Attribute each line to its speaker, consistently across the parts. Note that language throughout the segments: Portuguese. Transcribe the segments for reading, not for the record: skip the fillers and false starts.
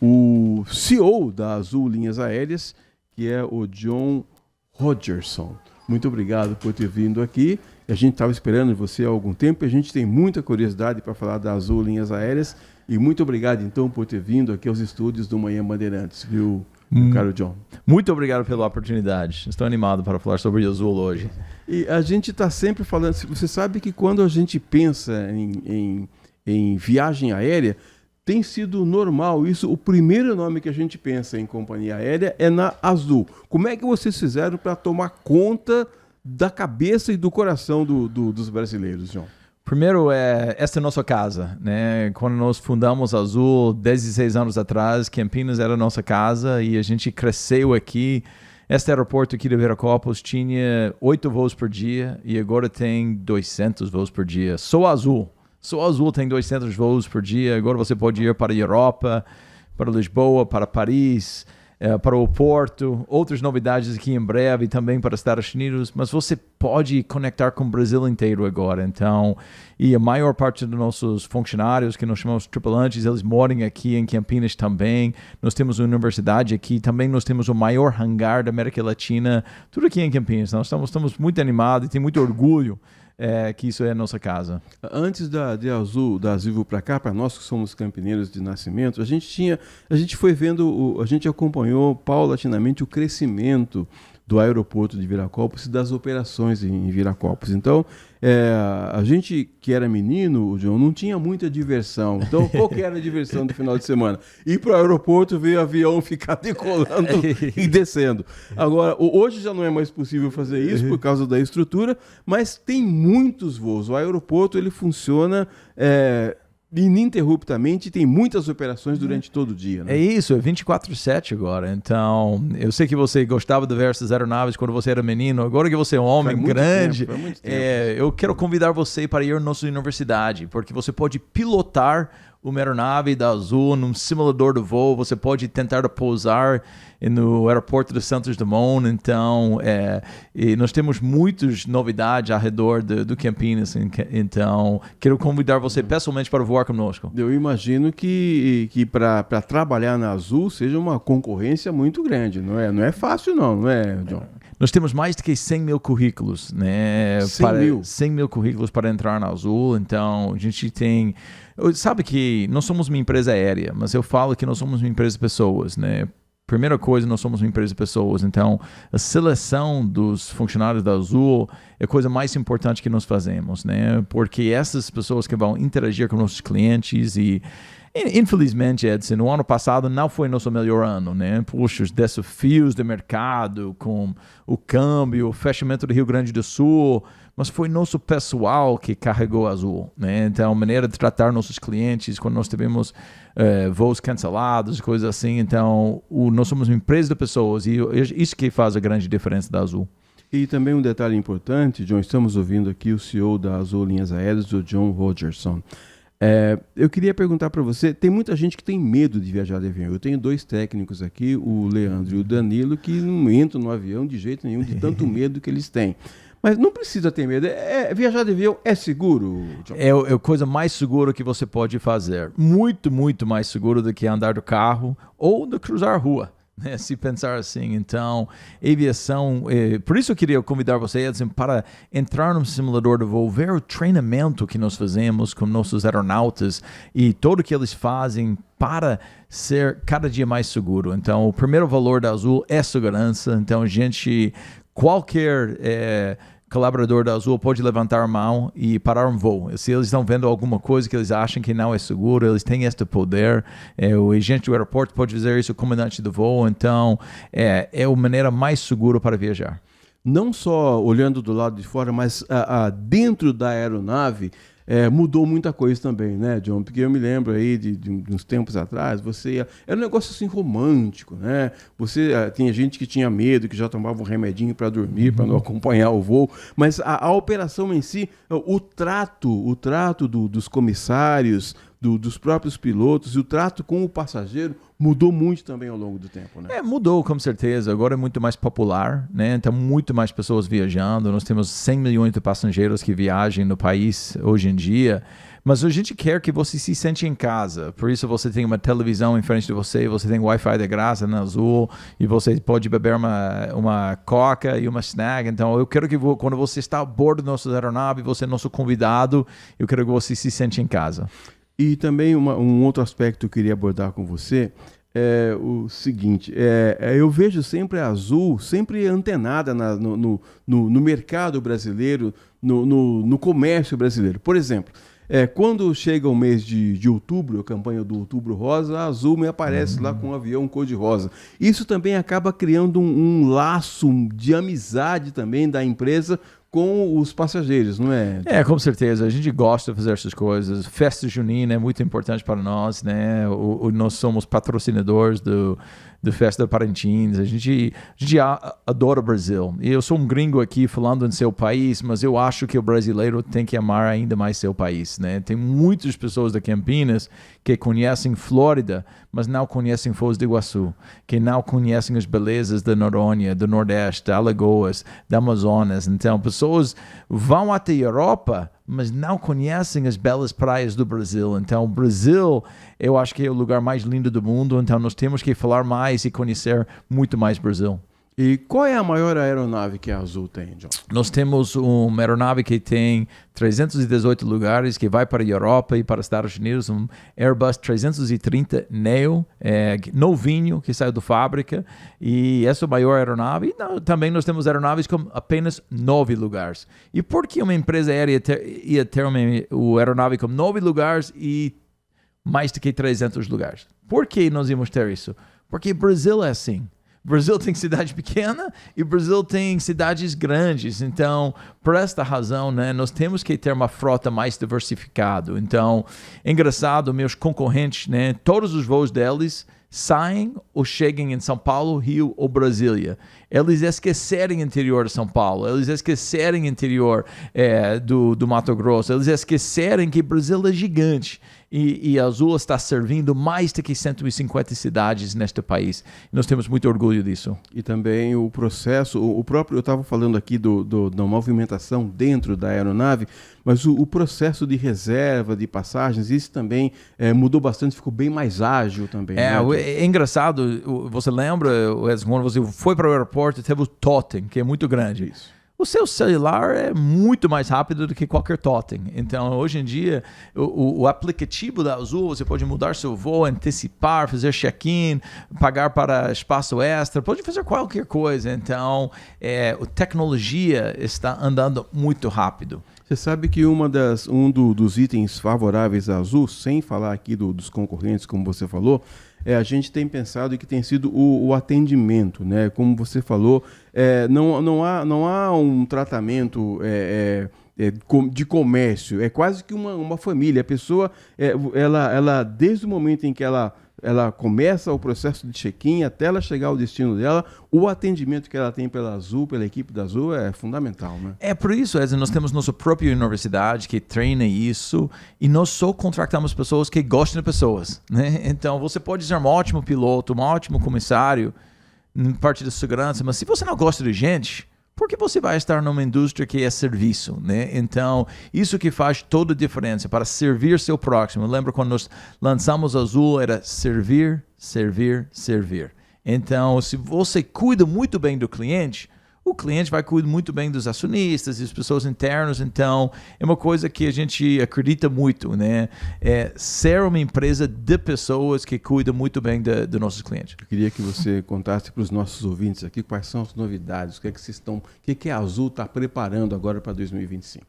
Speaker 1: o CEO da Azul Linhas Aéreas, que é o John Rodgerson. Muito obrigado por ter vindo aqui. A gente estava esperando você há algum tempo e a gente tem muita curiosidade para falar da Azul Linhas Aéreas. E muito obrigado, então, por ter vindo aqui aos estúdios do Manhã Bandeirantes, viu, meu caro John?
Speaker 2: Muito obrigado pela oportunidade. Estou animado para falar sobre o Azul hoje.
Speaker 1: E a gente está sempre falando... Você sabe que quando a gente pensa em viagem aérea, tem sido normal isso. O primeiro nome que a gente pensa em companhia aérea é na Azul. Como é que vocês fizeram para tomar conta da cabeça e do coração dos brasileiros, John?
Speaker 2: Primeiro, esta é a nossa casa, né? Quando nós fundamos a Azul, 16 anos atrás, Campinas era a nossa casa e a gente cresceu aqui. Este aeroporto aqui de Viracopos tinha 8 voos por dia e agora tem 200 voos por dia. Só a Azul tem 200 voos por dia. Agora você pode ir para a Europa, para Lisboa, para Paris, para o Porto, outras novidades aqui em breve também para os Estados Unidos, mas você pode conectar com o Brasil inteiro agora. Então, e a maior parte dos nossos funcionários, que nós chamamos tripulantes, eles moram aqui em Campinas também. Nós temos uma universidade aqui, também nós temos o maior hangar da América Latina, tudo aqui em Campinas. Nós estamos muito animados e tem muito orgulho que isso é a nossa casa.
Speaker 1: Antes da Azul para cá, para nós que somos campineiros de nascimento, a gente foi vendo, a gente acompanhou paulatinamente o crescimento do aeroporto de Viracopos e das operações em Viracopos. Então, a gente que era menino, John, não tinha muita diversão. Então, qual que era a diversão do final de semana? Ir para o aeroporto, ver o avião ficar decolando e descendo. Agora, hoje já não é mais possível fazer isso por causa da estrutura, mas tem muitos voos. O aeroporto ele funciona ininterruptamente, tem muitas operações durante todo o dia, né?
Speaker 2: É isso, é 24/7 agora. Então, eu sei que você gostava de ver essas aeronaves quando você era menino. Agora que você é um homem grande, eu quero convidar você para ir à nossa universidade, porque você pode pilotar uma aeronave da Azul num simulador de voo. Você pode tentar pousar no aeroporto de Santos Dumont. Então, e nós temos muitas novidades ao redor do Campinas. Então, quero convidar você pessoalmente para voar conosco.
Speaker 1: Eu imagino que para trabalhar na Azul seja uma concorrência muito grande. Não é fácil não é, John?
Speaker 2: Nós temos mais de 100 mil currículos, né? 100 mil currículos para entrar na Azul. Então, a gente tem... Sabe que nós somos uma empresa aérea, mas eu falo que nós somos uma empresa de pessoas, né? Primeira coisa, nós somos uma empresa de pessoas. Então, a seleção dos funcionários da Azul é a coisa mais importante que nós fazemos, né? Porque essas pessoas que vão interagir com nossos clientes e... Infelizmente, Edson, no ano passado não foi nosso melhor ano, né? Puxa, os desafios de mercado com o câmbio, o fechamento do Rio Grande do Sul, mas foi nosso pessoal que carregou a Azul, né? Então, a maneira de tratar nossos clientes quando nós tivemos voos cancelados, coisas assim. Então, nós somos uma empresa de pessoas e isso que faz a grande diferença da Azul.
Speaker 1: E também um detalhe importante, John, estamos ouvindo aqui o CEO da Azul Linhas Aéreas, o John Rodgerson. Eu queria perguntar para você, tem muita gente que tem medo de viajar de avião. Eu tenho 2 técnicos aqui, o Leandro e o Danilo, que não entram no avião de jeito nenhum, de tanto medo que eles têm. Mas não precisa ter medo. Viajar de avião é seguro, John?
Speaker 2: É a coisa mais segura que você pode fazer. Muito, muito mais seguro do que andar do carro ou de cruzar a rua. Se pensar assim. Então, aviação, por isso eu queria convidar você, Edson, para entrar no simulador de voo, ver o treinamento que nós fazemos com nossos aeronautas e tudo que eles fazem para ser cada dia mais seguro. Então, o primeiro valor da Azul é segurança. Então, qualquer colaborador da Azul pode levantar a mão e parar um voo. Se eles estão vendo alguma coisa que eles acham que não é seguro, eles têm este poder. O agente do aeroporto pode fazer isso, o comandante do voo. Então, é a maneira mais segura para viajar.
Speaker 1: Não só olhando do lado de fora, mas dentro da aeronave, mudou muita coisa também, né, John? Porque eu me lembro aí de uns tempos atrás, era um negócio assim romântico, né? Tinha gente que tinha medo, que já tomava um remedinho para dormir, para não acompanhar o voo, mas a operação em si, o trato dos comissários, dos próprios pilotos e o trato com o passageiro mudou muito também ao longo do tempo, né?
Speaker 2: Mudou, com certeza. Agora é muito mais popular, né? Então, muito mais pessoas viajando. Nós temos 100 milhões de passageiros que viajam no país hoje em dia. Mas a gente quer que você se sente em casa. Por isso você tem uma televisão em frente de você, você tem Wi-Fi de graça na Azul e você pode beber uma coca e uma snack. Então eu quero que quando você está a bordo da nossa aeronave, você é nosso convidado, eu quero que você se sente em casa.
Speaker 1: E também um outro aspecto que eu queria abordar com você é o seguinte, eu vejo sempre a Azul sempre antenada no mercado brasileiro, no comércio brasileiro. Por exemplo, quando chega o mês de outubro, a campanha do Outubro Rosa, a Azul me aparece lá com um avião cor-de-rosa. Isso também acaba criando um laço de amizade também da empresa com os passageiros, não é?
Speaker 2: Com certeza. A gente gosta de fazer essas coisas. Festa junina é muito importante para nós, né? Nós somos patrocinadores do Festa de Parintins. A gente adora o Brasil. E eu sou um gringo aqui falando em seu país, mas eu acho que o brasileiro tem que amar ainda mais seu país, né? Tem muitas pessoas da Campinas que conhecem Flórida, mas não conhecem Foz do Iguaçu, que não conhecem as belezas da Noronha, do Nordeste, da Alagoas, da Amazonas. Então, pessoas vão até a Europa, mas não conhecem as belas praias do Brasil. Então, o Brasil, eu acho que é o lugar mais lindo do mundo. Então, nós temos que falar mais e conhecer muito mais Brasil.
Speaker 1: E qual é a maior aeronave que a Azul tem, John?
Speaker 2: Nós temos uma aeronave que tem 318 lugares, que vai para a Europa e para os Estados Unidos, um Airbus 330 Neo, novinho, que saiu da fábrica, e essa é a maior aeronave. E também nós temos aeronaves com apenas 9 lugares. E por que uma empresa aérea ia ter uma aeronave com 9 lugares e mais do que 300 lugares? Por que nós íamos ter isso? Porque o Brasil é assim. Brasil tem cidade pequena e Brasil tem cidades grandes. Então, por esta razão, né, nós temos que ter uma frota mais diversificada. Então, é engraçado, meus concorrentes, né, todos os voos deles saem ou chegam em São Paulo, Rio ou Brasília. Eles esquecerem o interior de São Paulo, eles esquecerem o interior do Mato Grosso, eles esquecerem que o Brasil é gigante. E a Azul está servindo mais do que 150 cidades neste país. Nós temos muito orgulho disso.
Speaker 1: E também o processo, o próprio, eu estava falando aqui da movimentação dentro da aeronave, mas o processo de reserva de passagens, isso também mudou bastante, ficou bem mais ágil também.
Speaker 2: É engraçado, você lembra, quando você foi para o aeroporto, teve o totem, que é muito grande.
Speaker 1: Isso.
Speaker 2: O seu celular é muito mais rápido do que qualquer totem. Então, hoje em dia, o aplicativo da Azul, você pode mudar seu voo, antecipar, fazer check-in, pagar para espaço extra, pode fazer qualquer coisa. Então, a tecnologia está andando muito rápido.
Speaker 1: Você sabe que dos itens favoráveis à Azul, sem falar aqui dos concorrentes, como você falou, a gente tem pensado que tem sido o atendimento, né? Como você falou, não há um tratamento de comércio, é quase que uma família. A pessoa, ela desde o momento em que ela começa o processo de check-in até ela chegar ao destino dela, o atendimento que ela tem pela Azul, pela equipe da Azul, é fundamental, né?
Speaker 2: É por isso, nós temos nossa própria universidade que treina isso e nós só contratamos pessoas que gostam de pessoas, né? Então, você pode ser um ótimo piloto, um ótimo comissário, em parte da segurança, mas se você não gosta de gente, por que você vai estar numa indústria que é serviço, né? Então, isso que faz toda a diferença para servir seu próximo. Eu lembro quando nós lançamos a Azul, era servir, servir, servir. Então, se você cuida muito bem do cliente, o cliente vai cuidar muito bem dos acionistas e das pessoas internas. Então, é uma coisa que a gente acredita muito, né? Ser uma empresa de pessoas que cuida muito bem dos nossos clientes.
Speaker 1: Eu queria que você contasse para os nossos ouvintes aqui quais são as novidades, o que a Azul está preparando agora para 2025.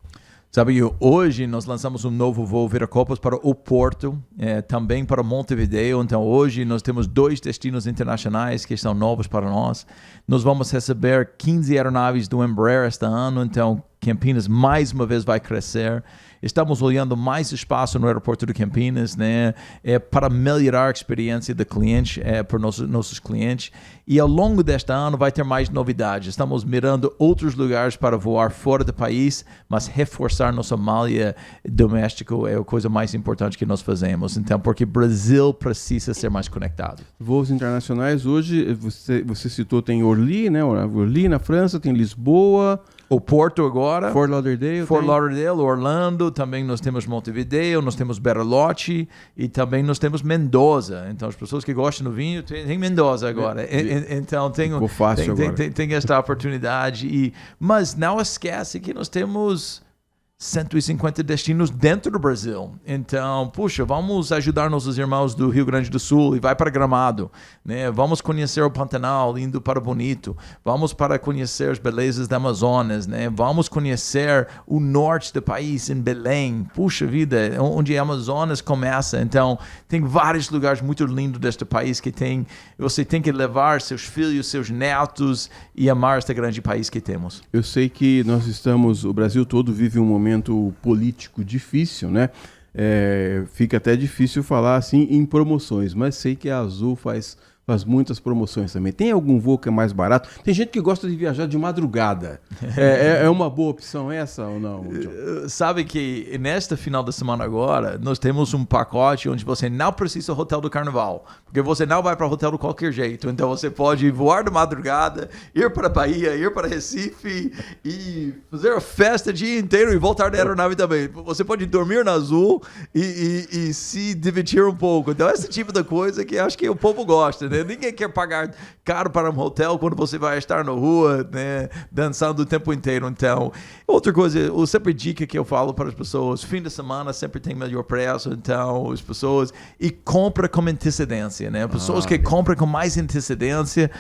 Speaker 2: Sabe, hoje nós lançamos um novo voo Viracopos para o Porto, também para Montevideo. Então, hoje nós temos 2 destinos internacionais que são novos para nós. Nós vamos receber 15 aeronaves do Embraer este ano, então Campinas mais uma vez vai crescer. Estamos olhando mais espaço no aeroporto de Campinas, né, para melhorar a experiência do cliente, para nossos clientes. E ao longo deste ano vai ter mais novidades. Estamos mirando outros lugares para voar fora do país, mas reforçar nossa malha doméstica é a coisa mais importante que nós fazemos. Então, porque o Brasil precisa ser mais conectado.
Speaker 1: Voos internacionais hoje, você citou, tem Orly, né? Orly na França, tem Lisboa.
Speaker 2: O Porto agora.
Speaker 1: Fort Lauderdale.
Speaker 2: Fort Lauderdale, Orlando, também nós temos Montevideo, nós temos Bariloche e também nós temos Mendoza. Então, as pessoas que gostam do vinho, tem Mendoza agora. Então, tem esta oportunidade. Mas não esquece que nós temos 150 destinos dentro do Brasil. Então, puxa, vamos ajudar nossos irmãos do Rio Grande do Sul e vai para Gramado, né? Vamos conhecer o Pantanal, indo para Bonito. Vamos para conhecer as belezas da Amazonas, né? Vamos conhecer o norte do país, em Belém. Puxa vida, onde a Amazonas começa. Então, tem vários lugares muito lindos deste país que você tem que levar seus filhos, seus netos e amar este grande país que temos.
Speaker 1: Eu sei que o Brasil todo vive um momento político difícil, né? Fica até difícil falar assim em promoções, mas sei que a Azul faz muitas promoções também. Tem algum voo que é mais barato? Tem gente que gosta de viajar de madrugada. É uma boa opção essa ou não, John?
Speaker 2: Sabe que nesta final de semana agora, nós temos um pacote onde você não precisa do Hotel do Carnaval, porque você não vai para o hotel de qualquer jeito. Então você pode voar de madrugada, ir para a Bahia, ir para Recife e fazer a festa o dia inteiro e voltar da aeronave também. Você pode dormir na Azul e se divertir um pouco. Então esse tipo de coisa que acho que o povo gosta, né? Ninguém quer pagar caro para um hotel quando você vai estar na rua, né, dançando o tempo inteiro. Então, outra coisa, sempre dica que eu falo para as pessoas, fim de semana sempre tem melhor preço, então as pessoas, e compra com antecedência, né? Pessoas que compram com mais antecedência,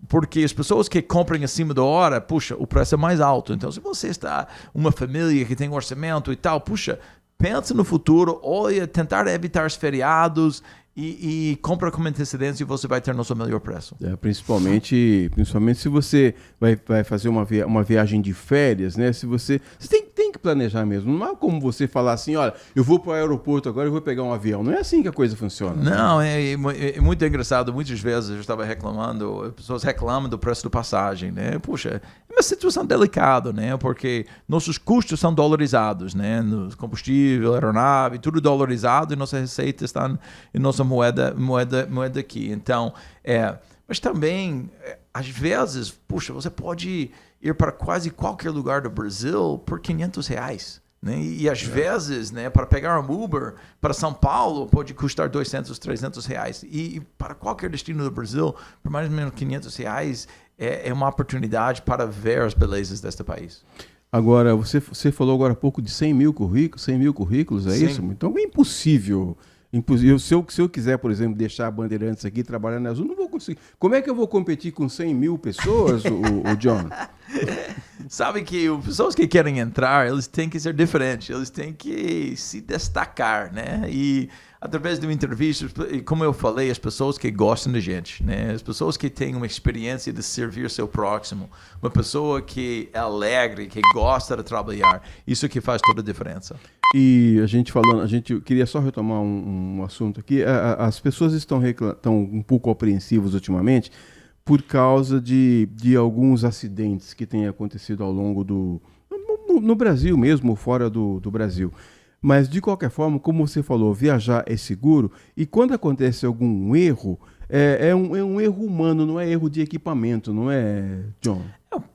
Speaker 2: porque as pessoas que compram acima da hora, puxa, o preço é mais alto. Então, se você está uma família que tem um orçamento e tal, puxa, pensa no futuro, olha, tentar evitar os feriados, e compra com antecedência e você vai ter nosso melhor preço.
Speaker 1: Principalmente se você vai fazer uma viagem de férias, né? Se você tem que planejar mesmo. Não é como você falar assim, olha, eu vou para o aeroporto agora e vou pegar um avião. Não é assim que a coisa funciona.
Speaker 2: Não, é muito engraçado. Muitas vezes eu estava reclamando, as pessoas reclamam do preço da passagem, né? Puxa, é uma situação delicada, né? Porque nossos custos são dolarizados, né? No combustível, aeronave, tudo dolarizado e nossa receita está em nossa moeda aqui. Então, mas também, às vezes, puxa, você pode ir para quase qualquer lugar do Brasil por R$500, né? E às vezes, né, para pegar um Uber para São Paulo pode custar R$200, R$300. E para qualquer destino do Brasil, por mais ou menos R$500, é uma oportunidade para ver as belezas deste país.
Speaker 1: Agora, você falou agora há pouco de 100 mil currículos,
Speaker 2: Sim.
Speaker 1: Isso? Então é impossível. Se eu quiser, por exemplo, deixar a Bandeirantes aqui trabalhar na Azul, não vou conseguir. Como é que eu vou competir com 100 mil pessoas, o John?
Speaker 2: Sabe que as pessoas que querem entrar, eles têm que ser diferentes, eles têm que se destacar, né? E através de uma entrevista, como eu falei, as pessoas que gostam da gente, né? As pessoas que têm uma experiência de servir seu próximo, uma pessoa que é alegre, que gosta de trabalhar, isso que faz toda a diferença.
Speaker 1: E a gente queria só retomar um assunto aqui. As pessoas estão um pouco apreensivas ultimamente por causa de alguns acidentes que têm acontecido ao longo no Brasil mesmo, fora do Brasil. Mas, de qualquer forma, como você falou, viajar é seguro e quando acontece algum erro, é um erro humano, não é erro de equipamento, não é, John?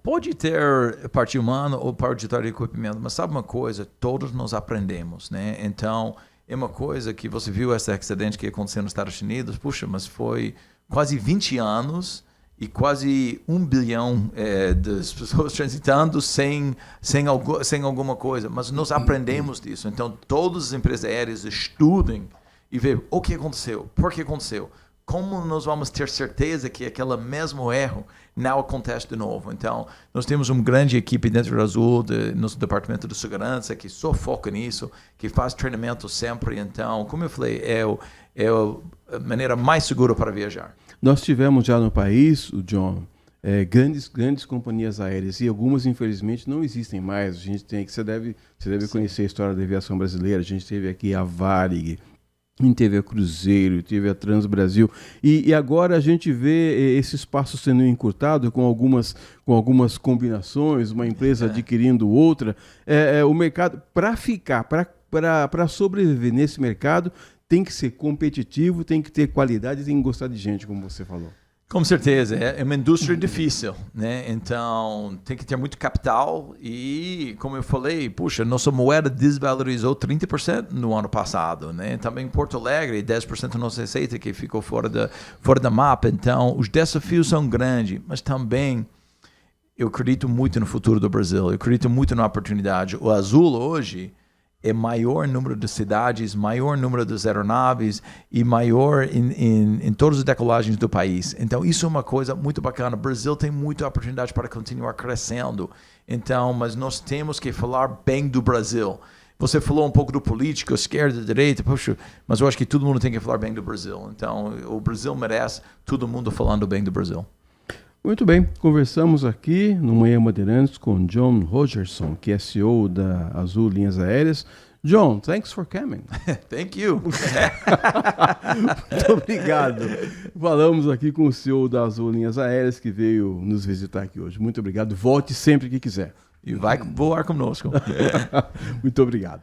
Speaker 2: Pode ter parte humana ou parte de equipamento, mas sabe uma coisa? Todos nós aprendemos, né? Então, é uma coisa que você viu esse acidente que aconteceu nos Estados Unidos, puxa, mas foi quase 20 anos e quase 1 bilhão das pessoas transitando sem alguma coisa. Mas nós aprendemos disso. Então, todas as empresas aéreas estudem e veem o que aconteceu, por que aconteceu. Como nós vamos ter certeza que aquele mesmo erro não acontece de novo? Então, nós temos uma grande equipe dentro do Azul, nosso departamento de segurança, que só foca nisso, que faz treinamento sempre. Então, como eu falei, é a maneira mais segura para viajar.
Speaker 1: Nós tivemos já no país, o John, grandes companhias aéreas e algumas, infelizmente, não existem mais. Você deve conhecer a história da aviação brasileira. A gente teve aqui a Varig, teve a Cruzeiro, teve a Transbrasil, e agora a gente vê esse espaço sendo encurtado com algumas combinações, uma empresa adquirindo outra. O mercado, para sobreviver nesse mercado, tem que ser competitivo, tem que ter qualidade, tem que gostar de gente, como você falou.
Speaker 2: Com certeza, é uma indústria difícil, né? Então tem que ter muito capital e, como eu falei, puxa, nossa moeda desvalorizou 30% no ano passado, né? Também em Porto Alegre, 10% da nossa receita que ficou fora da mapa. Então os desafios são grandes, mas também eu acredito muito no futuro do Brasil, eu acredito muito na oportunidade. O Azul hoje é maior número de cidades, maior número de aeronaves e maior em todas as decolagens do país. Então, isso é uma coisa muito bacana. O Brasil tem muita oportunidade para continuar crescendo. Então, mas nós temos que falar bem do Brasil. Você falou um pouco do político, esquerda, direita, puxa, mas eu acho que todo mundo tem que falar bem do Brasil. Então, o Brasil merece todo mundo falando bem do Brasil.
Speaker 1: Muito bem, conversamos aqui no Manhã Bandeirantes com John Rogerson, que é CEO da Azul Linhas Aéreas. John, thanks for coming.
Speaker 2: Thank you.
Speaker 1: Muito obrigado. Falamos aqui com o CEO da Azul Linhas Aéreas, que veio nos visitar aqui hoje. Muito obrigado. Volte sempre que quiser.
Speaker 2: E vai voar conosco.
Speaker 1: Muito obrigado.